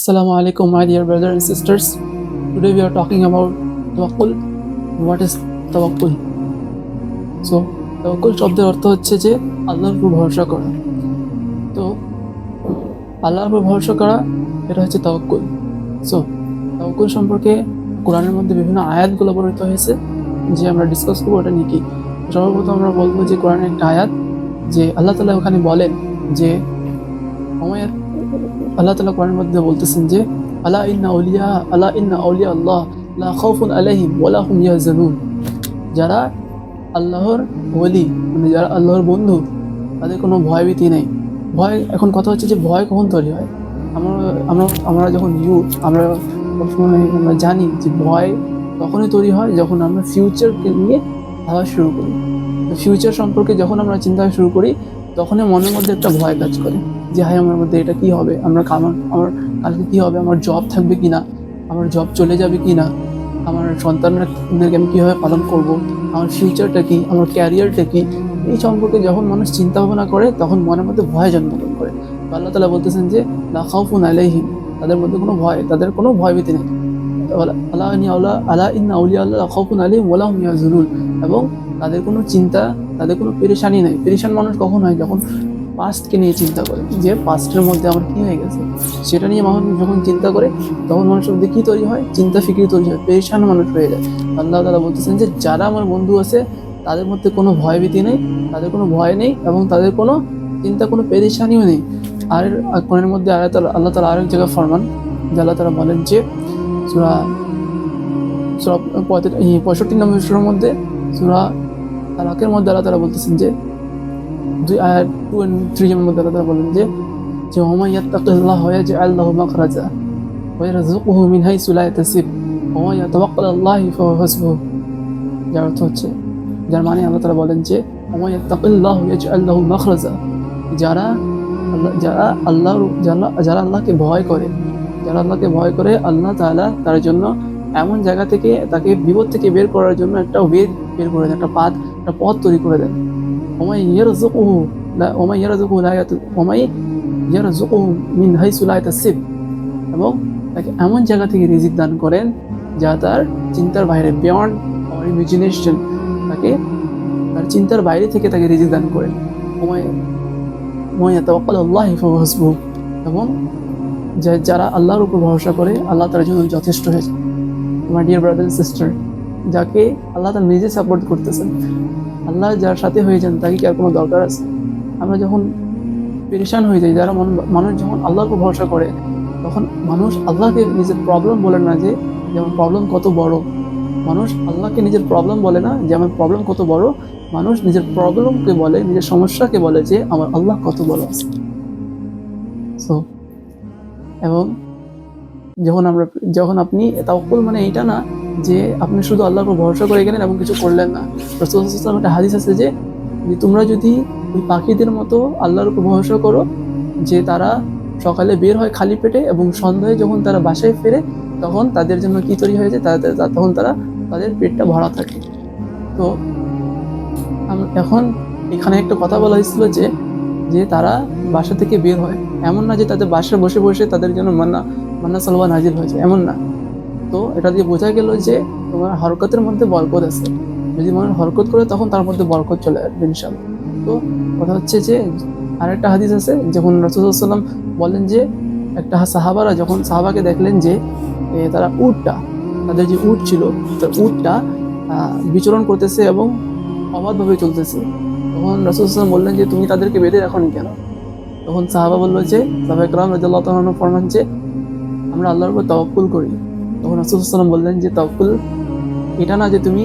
Assalamu alaikum, my dear brothers and sisters. Today we are talking about tawakkul. What is tawakkul? So, tawakkul শব্দের অর্থ হচ্ছে যে আল্লাহর উপর ভরসা করা। তো আল্লাহর উপর ভরসা করা এটা হচ্ছে তাওয়াক্কুল। সো তাওয়াক্কুল সম্পর্কে কোরআনের মধ্যে বিভিন্ন আয়াতগুলো বর্ণিত হয়েছে, যে আমরা ডিসকাস করবো ওটা নিয়ে কি। সর্বপ্রথম আমরা বলবো যে কোরআনের একটা আয়াত, যে আল্লাহ তাআলা ওখানে বলেন যে আল্লাহ তাআলা কোরআনের মধ্যে বলতেছেন যে আলা ইন্না আউলিয়া আল্লাহ লা খাউফুন আলাইহিম ওয়া লা হুম ইয়াহজানুন। যারা আল্লাহর ওলি, মানে যারা আল্লাহর বন্ধু, তাদের কোনো ভয়ভীতি নেই। ভয়, এখন কথা হচ্ছে যে ভয় কখন তৈরি হয়? আমরা যখন ইউথ, আমরা সবসময় আমরা জানি যে ভয় তখনই তৈরি হয় যখন আমরা ফিউচারকে নিয়ে ভাবা শুরু করি। তো ফিউচার সম্পর্কে যখন আমরা চিন্তা শুরু করি, তখনই মনের মধ্যে একটা ভয় কাজ করে যে হায় আমার মধ্যে এটা কি হবে, আমার কালকে কি হবে, আমার জব থাকবে কি না, আমার জব চলে যাবে কি না, আমার সন্তানদেরকে আমি কীভাবে পালন করব, আমার ফিউচারটা কি, আমার ক্যারিয়ারটা কি। এই সম্পর্কে যখন মানুষ চিন্তা ভাবনা করে, তখন মনের মধ্যে ভয় জন্মগ্রহণ করে। আল্লাহ তাআলা বলতেছেন যে লা খাউফুন আলাইহিম, তাদের মধ্যে কোনো ভয়, তাদের কোনো ভয়ভীতি নেই। আলা ইন্না আউলিয়া আল্লাহ লা খাউফুন আলাইহিম ওয়া লা হুম ইয়াহজানুন, এবং তাদের কোনো চিন্তা, তাদের কোনো পেরেশানি নেই। পেরেশান মানুষ কখন হয়? যখন পাস্টকে নিয়ে চিন্তা করে, যে পাস্টের মধ্যে আমার কী হয়ে গেছে, সেটা নিয়ে মানুষ যখন চিন্তা করে, তখন মানুষের মধ্যে কী তৈরি হয়? চিন্তা ফিকির তৈরি হয়, পেরেশান মানুষ হয়ে যায়। আল্লাহ তাআলা বলতেছেন যে যারা আমার বন্ধু আছে, তাদের মধ্যে কোনো ভয়ভীতি নেই, তাদের কোনো ভয় নেই, এবং তাদের কোনো চিন্তা, কোনো পেরেশানিও নেই। আর কোরআনের মধ্যে আল্লাহ তাআলা আরেক জায়গায় ফরমান, যে আল্লাহ তাআলা বলেন যে সূরা 65 নম্বর সূরার মধ্যে, সূরা তালাকের মধ্যে আল্লাহ তাআলা বলতেছেন যে 2 আয়াত 2 and 3 এর মধ্যে আল্লাহ তাআলা বলেন যে ওয়া ইয়াত্তাকিল্লাহা ইয়াজআল লাহু মাখরাজা ওয়া ইয়ারযুকুহু মিন হাইসু লা ইয়াহতাসিব ওয়া ইয়াতাওয়াক্কালু আলাল্লাহি ফাহুয়া হাসবুহু। যার অর্থ হচ্ছে, যার মানে আল্লাহ তাআলা বলেন যে ওয়া ইয়াত্তাকিল্লাহু ইয়াজআল লাহু মাখরাজা, যারা আল্লাহকে ভয় করে, আল্লাহ তাআলা তার জন্য এমন জায়গা থেকে, তাকে বিপদ থেকে বের করার জন্য একটা ওয়ে বের করে দেন, একটা পথ তৈরি করে দেন। ওমাই ইয়ারযুকুহু মিন হাইসু লা ইয়াহতাসিব, এবং তাকে এমন জায়গা থেকে রিজিক দান করেন যা তার চিন্তার বাইরে, বিয়ন্ড আওয়ার ইমাজিনেশন, তার চিন্তার বাইরে থেকে তাকে রিজিক দান করেন। ওয়া ইয়াতাওয়াক্কালু আলাল্লাহি ফাহুয়া হাসবুহু, এবং যারা আল্লাহর উপর ভরসা করে, আল্লাহ তার জন্য যথেষ্ট হয়ে যায়। My dear brother and sister, যাকে আল্লাহ তার নিজে সাপোর্ট করতেছেন, আল্লাহ যার সাথে হয়ে যান, তাকে কি আর কোনো দরকার আছে? আমরা যখন পেরেশান হয়ে যাই, মানুষ যখন আল্লাহর উপর ভরসা করে, তখন মানুষ আল্লাহকে নিজের প্রবলেম বলে না, যে আমার প্রবলেম কত বড়। মানুষ আল্লাহকে নিজের প্রবলেম বলে না, যে আমার প্রবলেম কত বড়। মানুষ নিজের প্রবলেমকে বলে, নিজের সমস্যাকে বলে যে আমার আল্লাহ কত বড় আছে। সো, এবং যখন আপনি তাওয়াক্কুল, মানে এইটা না যে আপনি শুধু আল্লাহর উপর ভরসা করে গেলেন এবং কিছু করলেন না। রাসূলুল্লাহ সাল্লাল্লাহু আলাইহি ওয়াসাল্লাম একটা হাদিস আছে যে তোমরা যদি ওই পাখিদের মতো আল্লাহর উপর ভরসা করো, যে তারা সকালে বের হয় খালি পেটে, এবং সন্ধ্যায় যখন তারা বাসায় ফেরে, তখন তাদের জন্য কি তৈরি হয়ে যায়? তখন তাদের পেটটা ভরা থাকে। তো এখন এখানে একটা কথা বলা হয়েছিল যে তারা বাসা থেকে বের হয়, এমন না যে তাদের বাসায় বসে বসে তাদের জন্য মান্না সালওয়া নাজিল হয়েছে, এমন না। তো এটা দিয়ে বোঝা গেল যে তোমার হরকতের মধ্যে বরকত আছে। যদি মানুষ হরকত করে, তখন তার মধ্যে বরকত চলে আসবে ইনশাআল্লাহ। তো কথা হচ্ছে যে আরেকটা হাদিস আছে, যখন রাসূলুল্লাহ সাল্লাল্লাহু আলাইহি ওয়াসাল্লাম বলেন যে একটা সাহাবাকে দেখলেন যে তারা তাদের যে উট ছিল, তার উটটা বিচরণ করতেছে এবং অবাধভাবে চলতেছে। তখন রাসূলুল্লাহ সাল্লাল্লাহু আলাইহি ওয়াসাল্লাম বললেন যে তুমি তাদেরকে বেঁধে রাখোনি কেন? তখন সাহাবা বলল যে, সাহাবায়ে কেরাম রাদিয়াল্লাহু তাআলা আনহুম ফরমান যে আমরা আল্লাহর উপর তাওয়াক্কুল করি। তখন রাসূলুল্লাহ সাল্লাল্লাহু আলাইহি ওয়াসাল্লাম বললেন যে তাওয়াক্কুল এটা না যে তুমি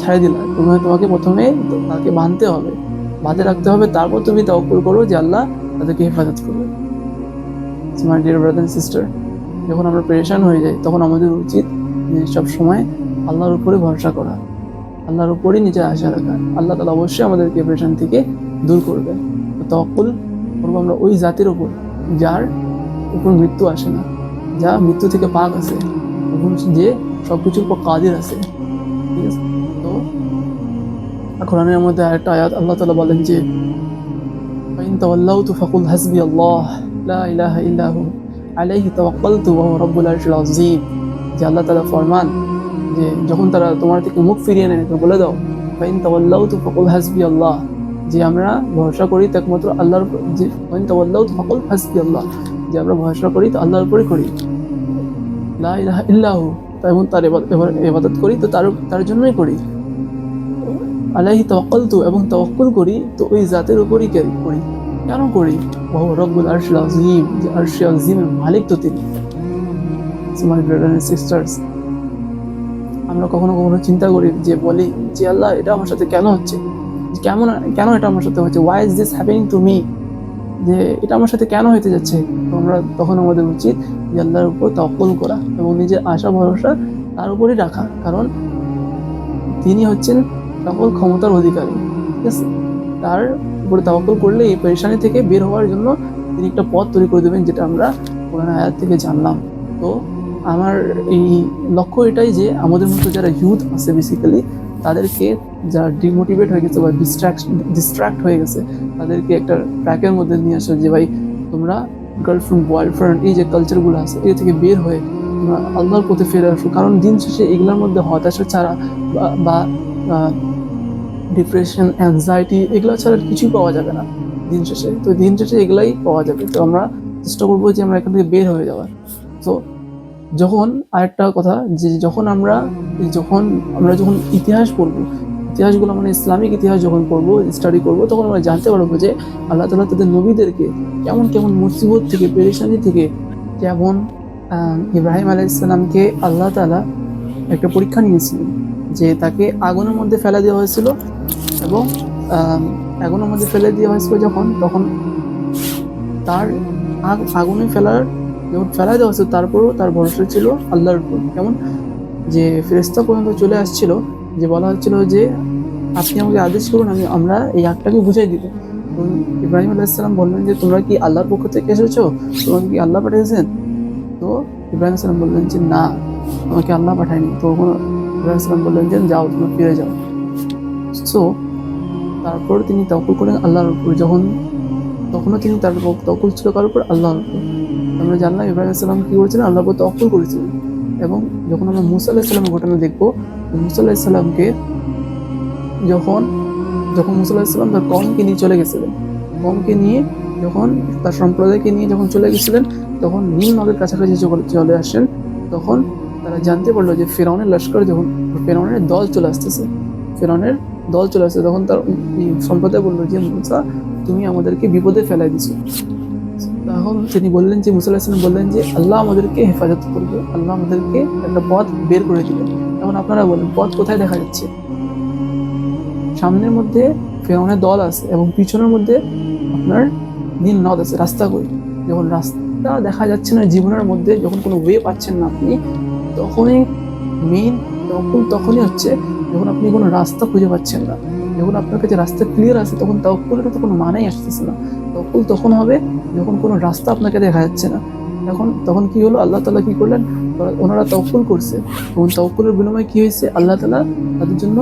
ছেড়ে দিলা, তোমাকে প্রথমে তাকে বাঁধে রাখতে হবে, তারপর তুমি তাওয়াক্কুল করো যে আল্লাহ তাদেরকে হেফাজত করবে। My dear brother and sister, যখন আমরা পেরেশান হয়ে যাই, তখন আমাদের উচিত সব সময় আল্লাহর উপরে ভরসা করা, আল্লাহর উপরেই নিজের আশা রাখা। আল্লাহ তাআলা অবশ্যই আমাদেরকে পেরেশান থেকে দূর করবে। তাওয়াক্কুল করবো আমরা ওই জাতির উপর যার উপর মৃত্যু আসে না, যা মৃত্যু থেকে পাক আছে, এবং যে সবকিছুর উপর কাদির আছে। ঠিক আছে? তো কোরআনের মধ্যে আরেকটা আয়াত আল্লাহ তাআলা বলেন যে ফাইন তাওয়াল্লাউতু ফাকুল হাসবিয়াল্লাহ লা ইলাহা ইল্লা হু আলাইহি তাওয়াক্কালতু ওয়া হুয়া রাব্বুল আরশিল আযীম, যে আল্লাহ তাআলা ফরমান যে যখন তারা তোমার থেকে মুখ ফিরিয়ে নেয় তো বলে দাও ফাইন তাওয়াল্লাউতু ফাকুল হাসবিয়াল্লাহ, যে আমরা ভরসা করি তো একমাত্র আল্লাহর উপর, যে ফাইন তাওয়াল্লাউতু ফাকুল হাসবিয়াল্লাহ, যে আমরা ভরসা করি তো আল্লাহর উপরই করি, লা ইলাহা ইল্লাহু, এবং তার ইবাদত করি তো তার জন্যই করি, আলাইহি তাওয়াক্কালতু, এবং তাওয়াক্কুল করি তো ওই জাতের উপরই করি। কেন করি? ওয়া হুয়া রাব্বুল আরশিল আযীম, যে আরশে আযীমের মালিক তো তিনি। মাই ব্রাদার এন্ড সিস্টার্স, আমরা কখনো কখনো চিন্তা করি যে বলি যে আল্লাহ এটা আমার সাথে কেন হচ্ছে, কেন এটা আমার সাথে হচ্ছে, why is this happening to me, যে এটা আমার সাথে কেন হতে যাচ্ছে। তো আমরা তখন আমাদের উচিত যে আল্লাহর উপর তাওয়াক্কুল করা এবং নিজের আশা ভরসা তার উপরই রাখা, কারণ তিনি হচ্ছেন সকল ক্ষমতার অধিকারী। ঠিক আছে, তার উপরে তাওয়াক্কুল করলে এই পেরেশানি থেকে বের হওয়ার জন্য তিনি একটা পথ তৈরি করে দেবেন, যেটা আমরা কোরআন আয়াত থেকে জানলাম। তো আমার এই লক্ষ্য এটাই যে আমাদের মতো যারা ইউথ আছে বেসিক্যালি, তাদেরকে যারা ডিমোটিভেট হয়ে গেছে বা ডিস্ট্র্যাক্ট হয়ে গেছে, তাদেরকে একটা ট্র্যাকের মধ্যে নিয়ে আসা, যে ভাই তোমরা গার্লফ্রেন্ড বয়ফ্রেন্ড এই যে কালচারগুলো আছে এর থেকে বের হয়ে তোমরা আল্লাহর পথে ফিরে আসো, কারণ দিন শেষে এগুলোর মধ্যে হতাশা ছাড়া বা ডিপ্রেশন, অ্যাংজাইটি এগুলো ছাড়া কিছুই পাওয়া যাবে না দিন শেষে। তো দিন শেষে এগুলাই পাওয়া যাবে। তো আমরা চেষ্টা করবো যে আমরা এখান থেকে বের হয়ে যাওয়ার। তো যখন আরেকটা কথা, যে যখন আমরা ইতিহাস পড়বো, ইতিহাসগুলো মানে ইসলামিক ইতিহাস যখন পড়বো, স্টাডি করবো, তখন আমরা জানতে পারবো যে আল্লাহ তাআলা তাদের নবীদেরকে কেমন কেমন মুসিবত থেকে, পেরেশানি থেকে, যেমন ইব্রাহিম আলাইহিস সালামকে আল্লাহ তাআলা একটা পরীক্ষা নিয়েছিলেন, যে তাকে আগুনের মধ্যে ফেলে দেওয়া হয়েছিল, এবং আগুনের মধ্যে ফেলে দেওয়া হয়েছিল তখন তার আগুনে যখন ফেলা দেওয়া হয়েছিল, তারপরও তার ভরসা ছিল আল্লাহর উপর। কেমন যে ফেরেশতা পর্যন্ত চলে আসছিল, যে বলা হচ্ছিল যে আপনি আমাকে আদেশ করুন, আমরা এই আগটাকে বুঝাই দিব। ইব্রাহিম আলাইহিস সালাম বললেন যে তোমরা কি আল্লাহর পক্ষ থেকে এসেছো, তোমাকে কি আল্লাহ পাঠিয়েছেন? তো ইব্রাহিম সালাম বললেন যে না, আমাকে আল্লাহ পাঠায়নি। তো ইব্রাহিম সালাম বললেন যে যাও, তোমরা ফিরে যাও। সো তারপর তিনি তাওয়াক্কুল করেন আল্লাহর উপর, তখনও তিনি তার তাওয়াক্কুল ছিল কার উপর? আল্লাহর উপর। আমরা জানলাম ইব্রাহিম সালাম কি করেছিলেন? আল্লাহর উপর তাওয়াক্কুল করেছিলেন। এবং যখন আমরা মুসা আলাইহিস সালামের ঘটনা দেখবো, মুসা আলাইহিস সালামকে যখন মুসা আলাইহিস সালাম তার কওমকে নিয়ে চলে গেছিলেন, কওমকে নিয়ে যখন তার সম্প্রদায়কে নিয়ে যখন চলে গেছিলেন, তখন নীল নদের কাছাকাছি চলে আসেন, তখন তারা জানতে পারলো যে ফেরাউনের লস্কর, যখন ফেরাউনের দল চলে আসতেছে, তখন তার সম্প্রদায় বললো যে মুসা, তুমি আমাদেরকে বিপদে ফেলাই দিছো। তখন তিনি বললেন যে মুসা আলাইহিস সালাম বললেন যে আল্লাহ আমাদেরকে হেফাজত করবে, আল্লাহ আমাদেরকে একটা পথ বের করে দিবেন। এখন আপনারা বলেন পথ কোথায় দেখা যাচ্ছে? সামনের মধ্যে ফেরাউনের দল আছে এবং পিছনের মধ্যে আপনার নীল নদ আছে, রাস্তা কই? যখন রাস্তা দেখা যাচ্ছে না জীবনের মধ্যে, যখন কোনো ওয়ে পাচ্ছেন না আপনি, তখনই মেইন তাওয়াক্কুল তখনই হচ্ছে যখন আপনি কোনো রাস্তা খুঁজে পাচ্ছেন না। যখন আপনার কাছে রাস্তা ক্লিয়ার আছে, তখন তাওয়াক্কুলের তো কোনো মানেই আসতেছে না। তাওয়াক্কুল তখন হবে যখন কোনো রাস্তা আপনাকে দেখা যাচ্ছে না। তখন কি হলো? আল্লাহ তাআলা কি করলেন? ওনারা তাওয়াক্কুল করছে, এবং তাওয়াক্কুলের বিনিময়ে কি হয়েছে? আল্লাহ তাআলা তাদের জন্য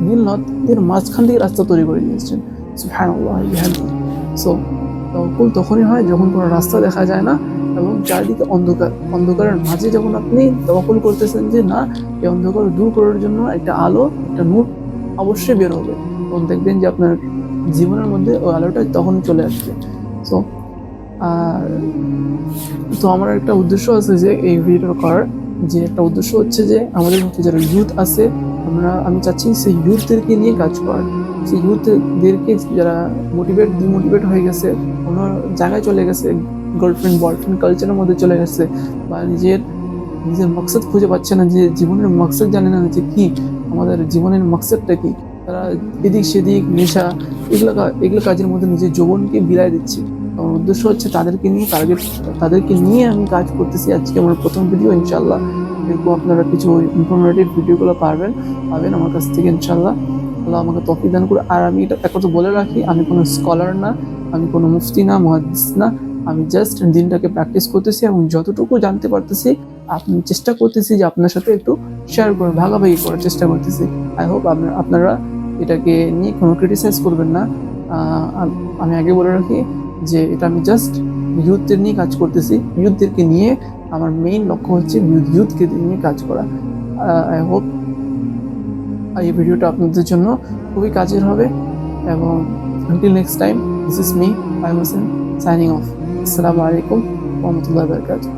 নীল নদের মাঝখান থেকে রাস্তা তৈরি করে দিয়েছেন। সুবহানাল্লাহ। সো তাওয়াক্কুল তখনই হয় যখন কোনো রাস্তা দেখা যায় না এবং চারিদিকে অন্ধকারের মাঝে যখন আপনি তাওয়াক্কুল করতেছেন যে না, এই অন্ধকার দূর করার জন্য একটা আলো, একটা নূর অবশ্যই বের হবে, তখন দেখবেন যে আপনার জীবনের মধ্যে ওই আলোটা তখন চলে আসবে। তো আমার একটা উদ্দেশ্য আছে যে এই ভিডিওটা করার, যে একটা উদ্দেশ্য হচ্ছে যে আমাদের মধ্যে যারা ইউথ আছে, আমি চাচ্ছি সেই ইউথদেরকে নিয়ে কাজ করার। সেই ইউথদেরকে যারা ডিমোটিভেট হয়ে গেছে, কোনো জায়গায় চলে গেছে, গার্লফ্রেন্ড বয়ফ্রেন্ড কালচারের মধ্যে চলে গেছে, বা নিজের মাকসাদ খুঁজে পাচ্ছে না, যে জীবনের মাকসাদ জানে না যে কি আমাদের জীবনের মাকসাদটা কি। তারা এদিক সেদিক নেশা এগুলো কাজের মধ্যে নিজের যৌবনকে বিলায় দিচ্ছে। আমার উদ্দেশ্য হচ্ছে তাদেরকে নিয়ে আমি কাজ করতেছি। আজকে আমার প্রথম ভিডিও, ইনশাল্লাহ এরকম আপনারা কিছু ইনফরমেটিভ ভিডিওগুলো পাবেন আমার কাছ থেকে, ইনশাল্লাহ। আল্লাহ আমাকে তৌফিক দান করে। আর আমি এটা একটা বলে রাখি, আমি কোনো স্কলার না, আমি কোনো মুফতি না, মুহাদ্দিস না, আমি জাস্ট দিনটাকে প্র্যাকটিস করতেছি এবং যতটুকু জানতে পারতেছি আপনি চেষ্টা করতেছি যে আপনার সাথে একটু শেয়ার করে ভাগাভাগি করার চেষ্টা করতেছি। আই হোপ আপনারা এটাকে নিয়ে কোনো ক্রিটিসাইজ করবেন না। আমি আগে বলে রাখি যে এটা আমি জাস্ট ইউথদের নিয়ে কাজ করতেছি। ইউথদেরকে নিয়ে আমার মেইন লক্ষ্য হচ্ছে ইউথকে নিয়ে কাজ করা। আই হোপ এই ভিডিওটা আপনাদের জন্য খুবই কাজের হবে। এবং until next time, this is me, I Hossain, signing off. আসসালামু আলাইকুম ওয়া রাহমাতুল্লাহি ওয়া বারাকাতুহু।